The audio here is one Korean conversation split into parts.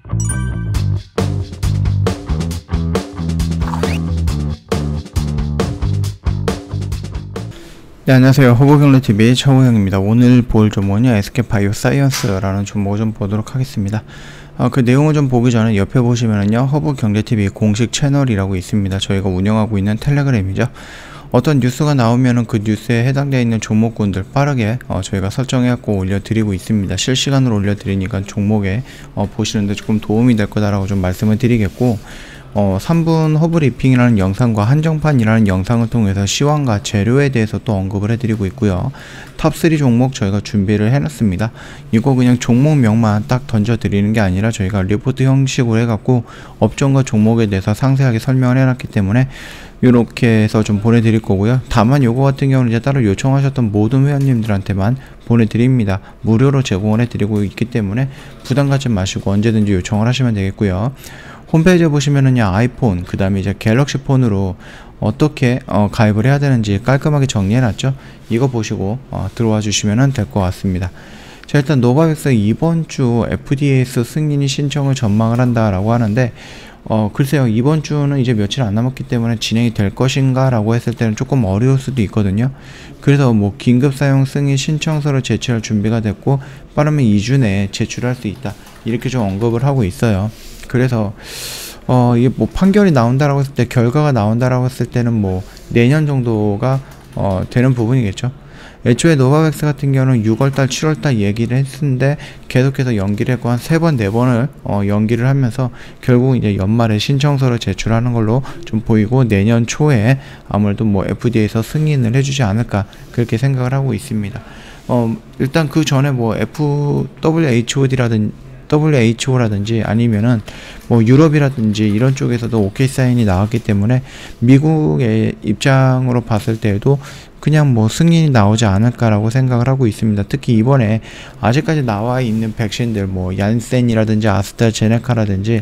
네, 안녕하세요. 허브경제TV의 최호영입니다. 오늘 볼 종목은요, SK바이오사이언스라는 종목을 좀 보도록 하겠습니다. 그 내용을 좀 보기 전에 옆에 보시면은요, 허브경제TV 공식 채널이라고 있습니다. 저희가 운영하고 있는 텔레그램이죠. 어떤 뉴스가 나오면은 그 뉴스에 해당되어 있는 종목군들 빠르게 저희가 설정해갖고 올려드리고 있습니다. 실시간으로 올려드리니까 종목에 보시는데 조금 도움이 될 거다라고 좀 말씀을 드리겠고, 3분 허브리핑이라는 영상과 한정판이라는 영상을 통해서 시황과 재료에 대해서 또 언급을 해드리고 있고요. 탑3 종목 저희가 준비를 해놨습니다. 이거 그냥 종목명만 딱 던져드리는 게 아니라 저희가 리포트 형식으로 해갖고 업종과 종목에 대해서 상세하게 설명을 해놨기 때문에 이렇게 해서 좀 보내드릴 거고요. 다만 요거 같은 경우는 이제 따로 요청하셨던 모든 회원님들한테만 보내드립니다. 무료로 제공을 해드리고 있기 때문에 부담 갖지 마시고 언제든지 요청을 하시면 되겠고요. 홈페이지에 보시면은요, 아이폰, 그 다음에 이제 갤럭시 폰으로 어떻게 가입을 해야 되는지 깔끔하게 정리해놨죠. 이거 보시고 들어와 주시면 될 것 같습니다. 자, 일단 노바백스 이번 주 FDA에서 승인이 신청을 전망을 한다라고 하는데, 글쎄요, 이번 주는 이제 며칠 안 남았기 때문에 진행이 될 것인가 라고 했을 때는 조금 어려울 수도 있거든요. 그래서 뭐 긴급 사용 승인 신청서를 제출할 준비가 됐고, 빠르면 2주 내에 제출할 수 있다, 이렇게 좀 언급을 하고 있어요. 그래서 이게 뭐 판결이 나온다라고 했을 때, 결과가 나온다라고 했을 때는 뭐 내년 정도가 되는 부분이겠죠. 애초에 노바백스 같은 경우는 6월달 7월달 얘기를 했는데 계속해서 연기를 했고 한 3번 4번을 연기를 하면서 결국 이제 연말에 신청서를 제출하는 걸로 좀 보이고, 내년 초에 아무래도 뭐 FDA에서 승인을 해주지 않을까, 그렇게 생각을 하고 있습니다. 일단 그 전에 뭐 WHO라든지 아니면은 뭐 유럽이라든지 이런 쪽에서도 오케이 사인이 나왔기 때문에 미국의 입장으로 봤을 때에도 그냥 뭐 승인이 나오지 않을까라고 생각을 하고 있습니다. 특히 이번에 아직까지 나와 있는 백신들, 뭐 얀센이라든지 아스트라제네카라든지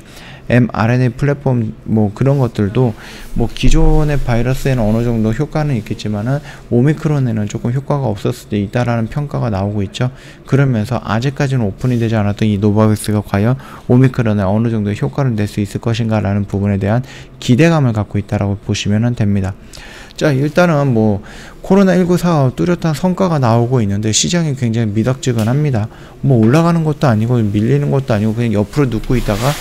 mRNA 플랫폼 뭐 그런 것들도 뭐 기존의 바이러스에는 어느 정도 효과는 있겠지만은 오미크론에는 조금 효과가 없었을 수도 있다라는 평가가 나오고 있죠. 그러면서 아직까지는 오픈이 되지 않았던 이 노바백스가 과연 오미크론에 어느 정도 효과를 낼 수 있을 것인가 라는 부분에 대한 기대감을 갖고 있다라고 보시면 됩니다. 자, 일단은 뭐 코로나19 사업 뚜렷한 성과가 나오고 있는데 시장이 굉장히 미덕지근합니다. 뭐 올라가는 것도 아니고 밀리는 것도 아니고 그냥 옆으로 눕고 있다가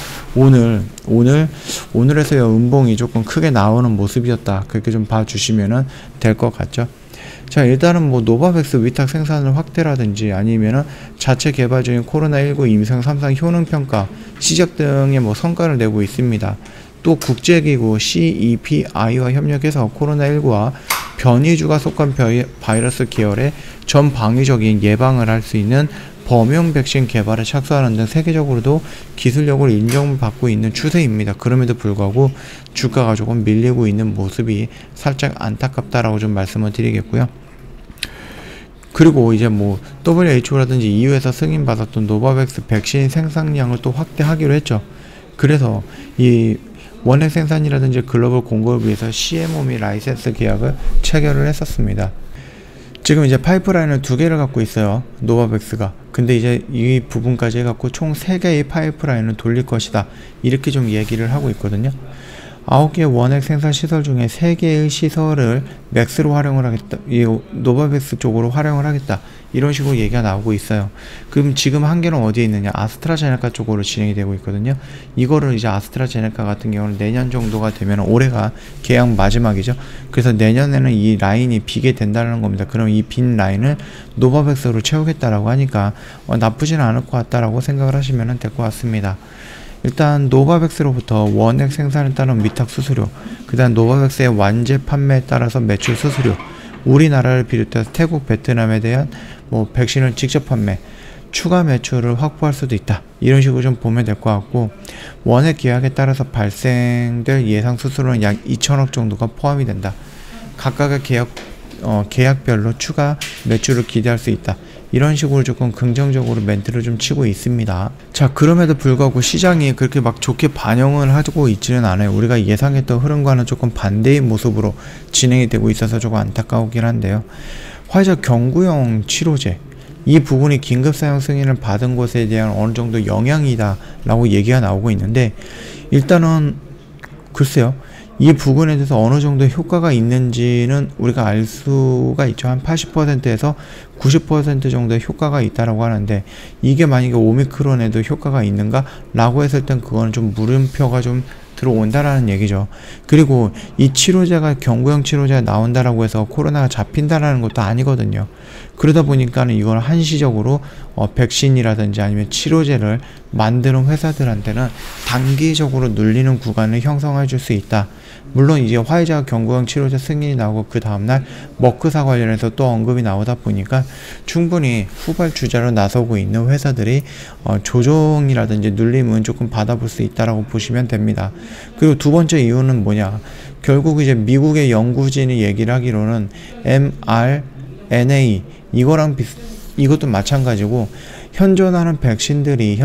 오늘에서야 음봉이 조금 크게 나오는 모습이었다, 그렇게 좀 봐주시면 될 것 같죠. 자, 일단은 뭐 노바백스 위탁 생산을 확대라든지 아니면은 자체 개발 중인 코로나19 임상 3상 효능평가 시작 등의 뭐 성과를 내고 있습니다. 또 국제기구 CEPI와 협력해서 코로나19와 변이주가 속한 바이러스 계열의 전 방위적인 예방을 할 수 있는 범용 백신 개발에 착수하는 등 세계적으로도 기술력을 인정을 받고 있는 추세입니다. 그럼에도 불구하고 주가가 조금 밀리고 있는 모습이 살짝 안타깝다라고 좀 말씀을 드리겠고요. 그리고 이제 뭐 WHO라든지 EU에서 승인받았던 노바백스 백신 생산량을 또 확대하기로 했죠. 그래서 이 원액 생산이라든지 글로벌 공급을 위해서 CMO 및 라이센스 계약을 체결을 했었습니다. 지금 이제 파이프라인을 2개를 갖고 있어요, 노바백스가. 근데 이제 이 부분까지 해갖고 총 3개의 파이프라인을 돌릴 것이다, 이렇게 좀 얘기를 하고 있거든요. 9개의 원액 생산 시설 중에 3개의 시설을 맥스로 활용을 하겠다, 이 노바백스 쪽으로 활용을 하겠다, 이런 식으로 얘기가 나오고 있어요. 그럼 지금 한 개는 어디에 있느냐, 아스트라제네카 쪽으로 진행이 되고 있거든요. 이거를 이제 아스트라제네카 같은 경우는 내년 정도가 되면 올해가 계약 마지막이죠. 그래서 내년에는 이 라인이 비게 된다는 겁니다. 그럼 이 빈 라인을 노바백스로 채우겠다라고 하니까 나쁘지는 않을 것 같다라고 생각을 하시면 될 것 같습니다. 일단 노바백스로부터 원액 생산에 따른 위탁 수수료, 그 다음 노바백스의 완제 판매에 따라서 매출 수수료, 우리나라를 비롯해서 태국, 베트남에 대한 뭐 백신을 직접 판매, 추가 매출을 확보할 수도 있다, 이런 식으로 좀 보면 될 것 같고, 원액 계약에 따라서 발생될 예상 수수료는 약 2천억 정도가 포함이 된다. 각각의 계약별로 추가 매출을 기대할 수 있다, 이런 식으로 조금 긍정적으로 멘트를 좀 치고 있습니다. 자, 그럼에도 불구하고 시장이 그렇게 막 좋게 반영을 하고 있지는 않아요. 우리가 예상했던 흐름과는 조금 반대의 모습으로 진행이 되고 있어서 조금 안타까우긴 한데요. 화이자 경구용 치료제, 이 부분이 긴급 사용 승인을 받은 것에 대한 어느 정도 영향이다 라고 얘기가 나오고 있는데, 일단은 글쎄요, 이 부분에 대해서 어느 정도 효과가 있는지는 우리가 알 수가 있죠. 한 80%에서 90% 정도의 효과가 있다라고 하는데, 이게 만약에 오미크론에도 효과가 있는가 라고 했을 땐 그거는 좀 물음표가 좀 들어온다라는 얘기죠. 그리고 이 치료제가 경구형 치료제가 나온다라고 해서 코로나가 잡힌다라는 것도 아니거든요. 그러다 보니까는 이걸 한시적으로 백신이라든지 아니면 치료제를 만드는 회사들한테는 단기적으로 눌리는 구간을 형성해 줄 수 있다. 물론 이제 화이자가 경구형 치료제 승인이 나오고 그 다음날 머크사 관련해서 또 언급이 나오다 보니까 충분히 후발주자로 나서고 있는 회사들이 조정이라든지 눌림은 조금 받아볼 수 있다라고 보시면 됩니다. 그리고 두 번째 이유는 뭐냐, 결국 이제 미국의 연구진이 얘기를 하기로는 mRNA 이것도 마찬가지고 현존하는 백신들이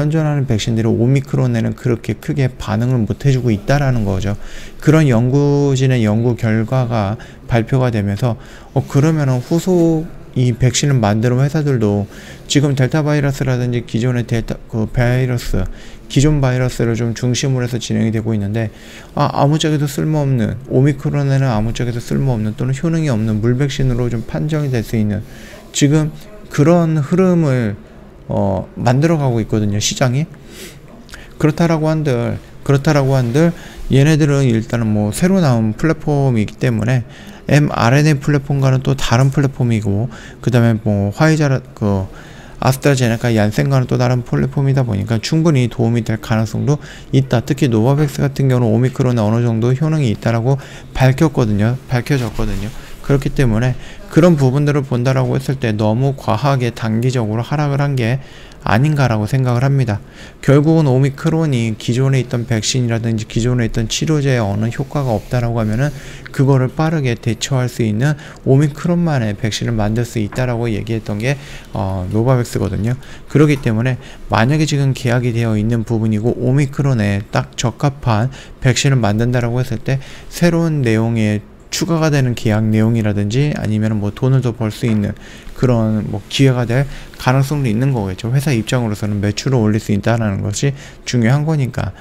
오미크론에는 그렇게 크게 반응을 못 해주고 있다라는 거죠. 그런 연구진의 연구 결과가 발표가 되면서 그러면은 후속 이 백신을 만드는 회사들도 지금 델타 바이러스라든지 기존의 기존 바이러스를 좀 중심으로 해서 진행이 되고 있는데, 아무짝에도 쓸모없는, 오미크론에는 아무짝에도 쓸모없는 또는 효능이 없는 물백신으로 좀 판정이 될 수 있는 지금 그런 흐름을 만들어가고 있거든요, 시장이. 그렇다라고 한들 얘네들은 일단은 뭐 새로 나온 플랫폼이기 때문에 mRNA 플랫폼과는 또 다른 플랫폼이고, 그 다음에 뭐 아스트라제네카 얀센과는 또 다른 플랫폼이다 보니까 충분히 도움이 될 가능성도 있다. 특히 노바백스 같은 경우는 오미크론에 어느 정도 효능이 있다라고 밝혀졌거든요. 그렇기 때문에 그런 부분들을 본다라고 했을 때 너무 과하게 단기적으로 하락을 한 게 아닌가라고 생각을 합니다. 결국은 오미크론이 기존에 있던 백신이라든지 기존에 있던 치료제에 어느 효과가 없다라고 하면은 그거를 빠르게 대처할 수 있는 오미크론만의 백신을 만들 수 있다라고 얘기했던 게 노바백스거든요. 그렇기 때문에 만약에 지금 계약이 되어 있는 부분이고 오미크론에 딱 적합한 백신을 만든다라고 했을 때 새로운 내용의 추가가 되는 계약 내용이라든지 아니면 뭐 돈을 더 벌 수 있는 그런 뭐 기회가 될 가능성도 있는 거겠죠. 회사 입장으로서는 매출을 올릴 수 있다는 것이 중요한 거니까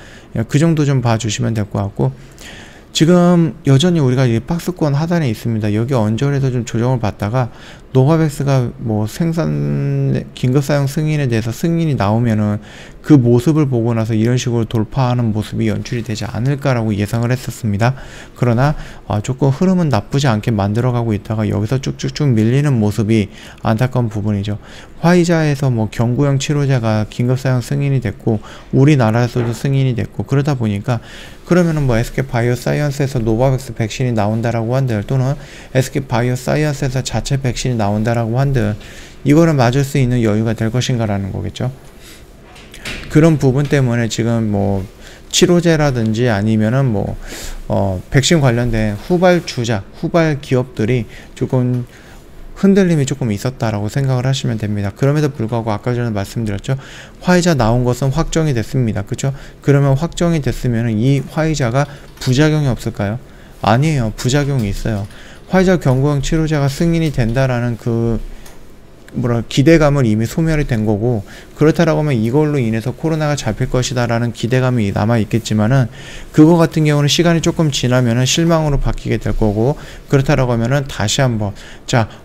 그 정도 좀 봐주시면 될 것 같고, 지금 여전히 우리가 이 박스권 하단에 있습니다. 여기 언저리에서 좀 조정을 받다가 노바백스가 뭐 생산 긴급사용 승인에 대해서 승인이 나오면은 그 모습을 보고 나서 이런 식으로 돌파하는 모습이 연출이 되지 않을까라고 예상을 했었습니다. 그러나 조금 흐름은 나쁘지 않게 만들어가고 있다가 여기서 쭉쭉쭉 밀리는 모습이 안타까운 부분이죠. 화이자에서 뭐 경구형 치료제가 긴급사용 승인이 됐고 우리나라에서도 승인이 됐고, 그러다 보니까 그러면은 뭐 SK 바이오사이언스에서 노바백스 백신이 나온다라고 한들, 또는 SK 바이오사이언스에서 자체 백신이 나온다라고 한들 이거를 맞을 수 있는 여유가 될 것인가라는 거겠죠. 그런 부분 때문에 지금 뭐 치료제라든지 아니면은 뭐 백신 관련된 후발 기업들이 조금 흔들림이 조금 있었다라고 생각을 하시면 됩니다. 그럼에도 불구하고 아까 전에 말씀드렸죠. 화이자 나온 것은 확정이 됐습니다. 그렇죠? 그러면 확정이 됐으면 이 화이자가 부작용이 없을까요? 아니에요. 부작용이 있어요. 화이자 경구형 치료제가 승인이 된다라는 기대감은 이미 소멸이 된 거고, 그렇다라고 하면 이걸로 인해서 코로나가 잡힐 것이다라는 기대감이 남아있겠지만은, 그거 같은 경우는 시간이 조금 지나면은 실망으로 바뀌게 될 거고, 그렇다라고 하면은 다시 한번,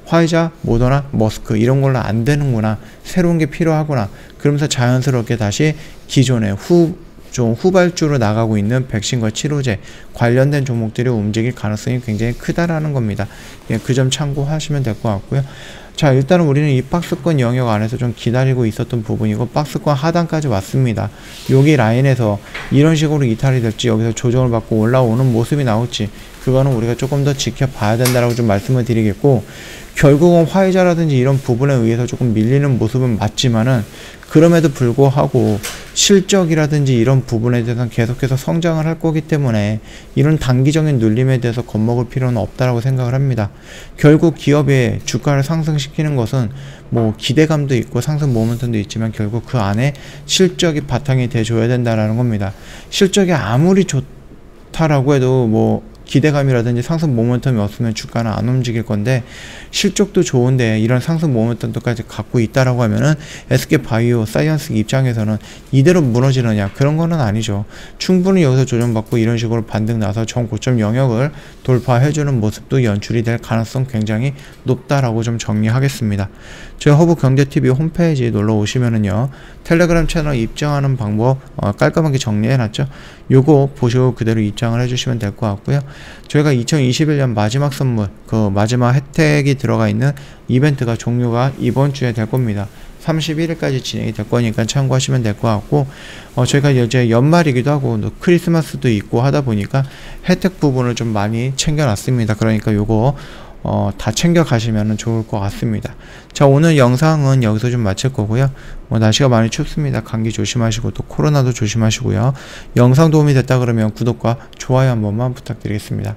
화이자, 모더나, 머스크, 이런 걸로 안 되는구나, 새로운 게 필요하구나, 그러면서 자연스럽게 다시 기존의 후발주로 나가고 있는 백신과 치료제 관련된 종목들이 움직일 가능성이 굉장히 크다라는 겁니다. 그 점 참고하시면 될 것 같고요. 일단은 우리는 이 박스권 영역 안에서 좀 기다리고 있었던 부분이고, 박스권 하단까지 왔습니다. 여기 라인에서 이런 식으로 이탈이 될지, 여기서 조정을 받고 올라오는 모습이 나올지, 그거는 우리가 조금 더 지켜봐야 된다라고 좀 말씀을 드리겠고, 결국은 화이자라든지 이런 부분에 의해서 조금 밀리는 모습은 맞지만은, 그럼에도 불구하고 실적이라든지 이런 부분에 대해서는 계속해서 성장을 할 거기 때문에 이런 단기적인 눌림에 대해서 겁먹을 필요는 없다라고 생각을 합니다. 결국 기업의 주가를 상승시키는 것은 뭐 기대감도 있고 상승 모멘텀도 있지만 결국 그 안에 실적이 바탕이 돼줘야 된다라는 겁니다. 실적이 아무리 좋다라고 해도 뭐 기대감이라든지 상승 모멘텀이 없으면 주가는 안 움직일 건데, 실적도 좋은데 이런 상승 모멘텀까지 갖고 있다라고 하면은 SK 바이오 사이언스 입장에서는 이대로 무너지느냐, 그런 거는 아니죠. 충분히 여기서 조정받고 이런 식으로 반등 나서 전 고점 영역을 돌파해주는 모습도 연출이 될 가능성 굉장히 높다라고 좀 정리하겠습니다. 저희 허브경제TV 홈페이지 놀러 오시면은요, 텔레그램 채널 입장하는 방법 깔끔하게 정리해놨죠. 요거 보시고 그대로 입장을 해주시면 될 것 같고요. 저희가 2021년 마지막 선물, 그 마지막 혜택이 들어가 있는 이벤트가 종료가 이번 주에 될 겁니다. 31일까지 진행이 될 거니까 참고하시면 될 것 같고, 저희가 이제 연말이기도 하고 또 크리스마스도 있고 하다 보니까 혜택 부분을 좀 많이 챙겨놨습니다. 그러니까 요거 다 챙겨 가시면 좋을 것 같습니다. 자, 오늘 영상은 여기서 좀 마칠 거고요. 날씨가 많이 춥습니다. 감기 조심하시고 또 코로나도 조심하시고요. 영상 도움이 됐다 그러면 구독과 좋아요 한 번만 부탁드리겠습니다.